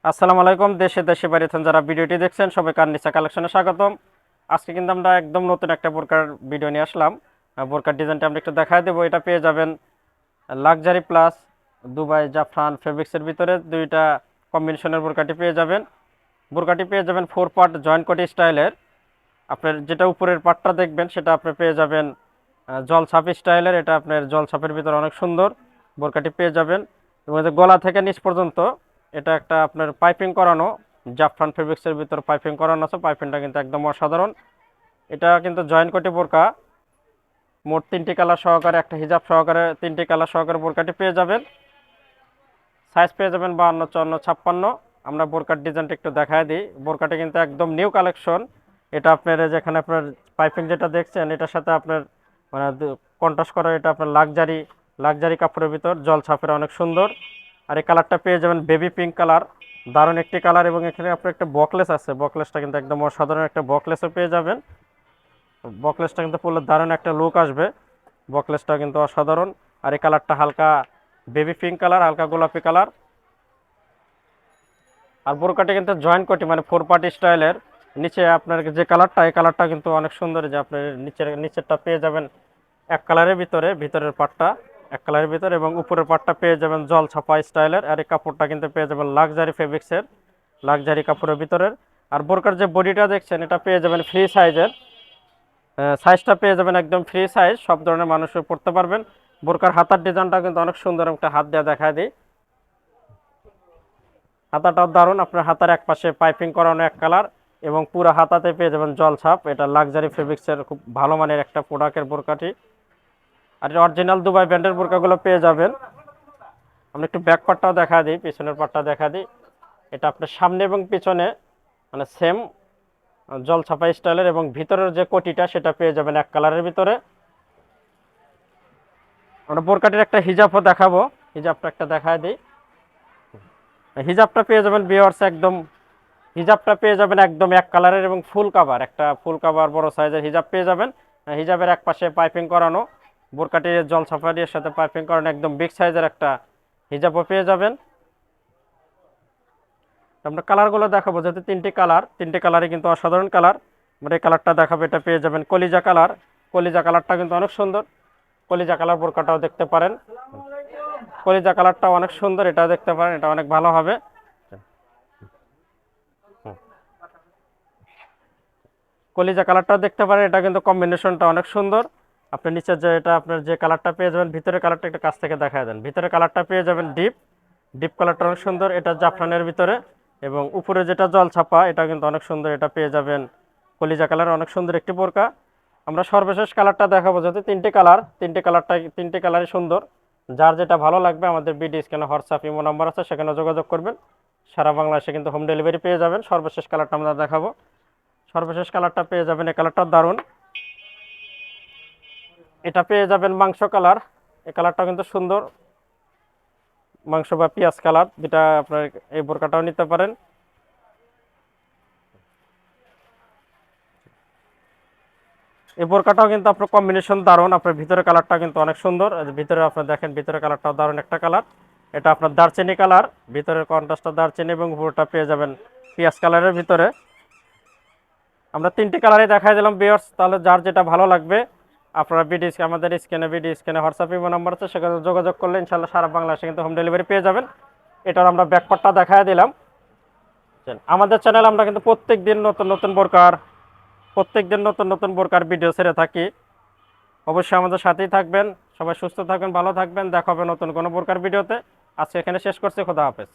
আসসালামু আলাইকুম। দেশে দেশে বাইরে যারা ভিডিওটি দেখছেন সবাইকে আননিসা কালেকশনে স্বাগতম। আজকে কিন্তু আমরা একদম নতুন একটা বোরকার ভিডিও নিয়ে আসলাম। বোরকার ডিজাইনটা আমরা একটু দেখায় দেবো। এটা পেয়ে যাবেন লাক্সারি প্লাস দুবাই জাফরান ফেব্রিক্সের ভিতরে দুইটা কম্বিনেশনের বোরকাটি পেয়ে যাবেন। বোরকাটি পেয়ে যাবেন 4 পার্ট জয়েন্ট কোটি স্টাইলের। আপনার যেটা উপরের পার্টটা দেখবেন সেটা আপনি পেয়ে যাবেন জলছাপ স্টাইলের। এটা আপনার জলছাপের ভিতরে অনেক সুন্দর বোরকাটি পেয়ে যাবেন। এবং যে গলা থেকে নিচ পর্যন্ত এটা একটা আপনার পাইপিং করানো, জাফরান ফেব্রিক্সের ভিতর পাইপিং করানো আছে। পাইপিংটা কিন্তু একদম অসাধারণ। এটা কিন্তু জয়েন্ট কোটি বোরকা, মোট 3টি কালার সহকারে, একটা হিজাব সহকারে 3টি কালার সহকারে বোরকাটি পেয়ে যাবেন। সাইজ পেয়ে যাবেন 52, 54, 56। আমরা বোরকার ডিজাইনটা একটু দেখায় দিই। বোরকাটি কিন্তু একদম নিউ কালেকশন। এটা আপনার যেখানে আপনার পাইপিং যেটা দেখছেন এটার সাথে আপনার মানে কন্ট্রাস্ট করা, এটা আপনার লাক্সারি লাক্সারি কাপড়ের ভিতর জল ছাপের অনেক সুন্দর। আর এই কালারটা পেয়ে যাবেন বেবি পিঙ্ক কালার, দারুণ একটি কালার। এবং এখানে আপনার একটা বকলেস আছে, বকলেসটা কিন্তু একদম অসাধারণ একটা বকলেসও পেয়ে যাবেন। বকলেসটা কিন্তু পুরো দারুণ একটা লুক আসবে, বকলেসটা কিন্তু অসাধারণ। আর এই কালারটা হালকা বেবি পিঙ্ক কালার, হালকা গোলাপি কালার। আর বোরকাটি কিন্তু জয়েন্ট কোটি মানে 4 পার্টি স্টাইলের। নিচে আপনার যে কালারটা, এই কালারটা কিন্তু অনেক সুন্দর। যে আপনার নিচেরটা পেয়ে যাবেন এক কালারের ভিতরে, ভিতরের পাটটা এক কালারের ভিতরে, এবং উপরের পাটটা পেয়ে যাবেন জল ছাপা স্টাইলের। আর এই কাপড়টা কিন্তু পেয়ে যাবেন লাক্সারি ফেব্রিক্সের, লাক্সারি কাপড়ের ভিতরের। আর বোরকার যে বডিটা দেখছেন এটা পেয়ে যাবেন ফ্রি সাইজের। সাইজটা পেয়ে যাবেন একদম ফ্রি সাইজ, সব ধরনের মানুষও পড়তে পারবেন। বোরকার হাতার ডিজাইনটা কিন্তু অনেক সুন্দর, একটা হাত দেওয়া দেখায় দিই। হাতাটাও দারুণ, আপনার হাতার এক পাশে পাইপিং করানো এক কালার, এবং পুরো হাতাতে পেয়ে যাবেন জল ছাপ। এটা লাক্সারি ফেব্রিক্সের খুব ভালো মানের একটা প্রোডাক্টের বোরকাটি। আর অরিজিনাল দুবাই ব্র্যান্ডের বোরকাগুলো পেয়ে যাবেন। আমরা একটু ব্যাক পার্টটাও দেখা দিই, পিছনের পার্টটা দেখা দিই। এটা আপনার সামনে এবং পিছনে মানে সেম জল ছাপা স্টাইলের, এবং ভিতরের যে কোটিটা সেটা পেয়ে যাবেন এক কালারের ভিতরে। আমরা বোরকাটির একটা হিজাবও দেখাবো, হিজাবটা একটা দেখায় দিই। হিজাবটা পেয়ে যাবেন ভিউয়ার্স একদম, হিজাবটা পেয়ে যাবেন একদম এক কালারের এবং ফুল কাভার, একটা ফুল কাভার বড় সাইজের হিজাব পেয়ে যাবেন। হিজাবের এক পাশে পাইপিং করানো, বোরকাটির জল সাফারির সাথে পাইপিং করানো একদম বিগ সাইজের একটা হিজাবও পেয়ে যাবেন। আমরা কালারগুলো দেখাবো, যেহেতু 3টি কালার, 3টি কালারই কিন্তু অসাধারণ কালার। আমরা এই কালারটা দেখাবো, এটা পেয়ে যাবেন কলিজা কালার। কলিজা কালারটা কিন্তু অনেক সুন্দর, কলিজা কালার বোরকাটাও দেখতে পারেন। কলিজা কালারটাও অনেক সুন্দর, এটা দেখতে পারেন, এটা অনেক ভালো হবে। কলিজা কালারটাও দেখতে পারেন, এটা কিন্তু কম্বিনেশনটা অনেক সুন্দর। আপনি নিচে যে এটা আপনার যে কালারটা পেয়ে যাবেন, ভিতরে কালারটা একটা কাছ থেকে দেখা দেন। ভিতরে কালারটা পেয়ে যাবেন ডিপ, ডিপ কালারটা অনেক সুন্দর, এটা জাফরানের ভিতরে। এবং উপরে যেটা জল ছাপা এটা কিন্তু অনেক সুন্দর, এটা পেয়ে যাবেন কলিজা কালার, অনেক সুন্দর একটি বোরকা। আমরা সর্বশেষ কালারটা দেখাবো, যেহেতু 3টি কালার, 3টি কালারই সুন্দর। যার যেটা ভালো লাগবে আমাদের বিডি স্ক্যানে হোয়াটসঅ্যাপ ইমো নাম্বার আছে, সেখানে যোগাযোগ করবেন। সারা বাংলাদেশে কিন্তু হোম ডেলিভারি পেয়ে যাবেন। সর্বশেষ কালারটা আমরা দেখাবো, সর্বশেষ কালারটা পেয়ে যাবেন, এই কালারটা দারুণ। এটা পেয়ে যাবেন মাংস কালার, এই কালারটা কিন্তু সুন্দর, মাংস বা পেঁয়াজ কালার, যেটা আপনার এই বোরকাটাও নিতে পারেন। এই বোরকাটাও কিন্তু আপনার কম্বিনেশন দারুণ, আপনার ভিতরে কালারটা কিন্তু অনেক সুন্দর। ভিতরে আপনার দেখেন, ভিতরে কালারটাও দারুণ একটা কালার। এটা আপনার দারচিনি কালার, ভিতরের কন্ট্রাস্টটা দারচিনি, এবং উপরটা পেয়ে যাবেন পেঁয়াজ কালারের ভিতরে। আমরা 3টি কালারই দেখাই দিলাম ভিউয়ার্স। তাহলে যার যেটা ভালো লাগবে আপনারা আমাদের স্ক্যানে হোয়াটসঅ্যাপ ইমো নাম্বার আছে, সেখানে যোগাযোগ করলে ইনশাল্লাহ সারা বাংলাদেশে কিন্তু হোম ডেলিভারি পেয়ে যাবেন। এটার আমরা ব্যাকপার্টটা দেখাই দিলাম। আমাদের চ্যানেল আমরা কিন্তু প্রত্যেক দিন নতুন নতুন বোরকার ভিডিও ছেড়ে থাকি। অবশ্যই আমাদের সাথেই থাকবেন। সবাই সুস্থ থাকবেন, ভালো থাকবেন। দেখা হবে নতুন কোনো বোরকার ভিডিওতে। আজকে এখানে শেষ করছি, খোদা হাফেজ।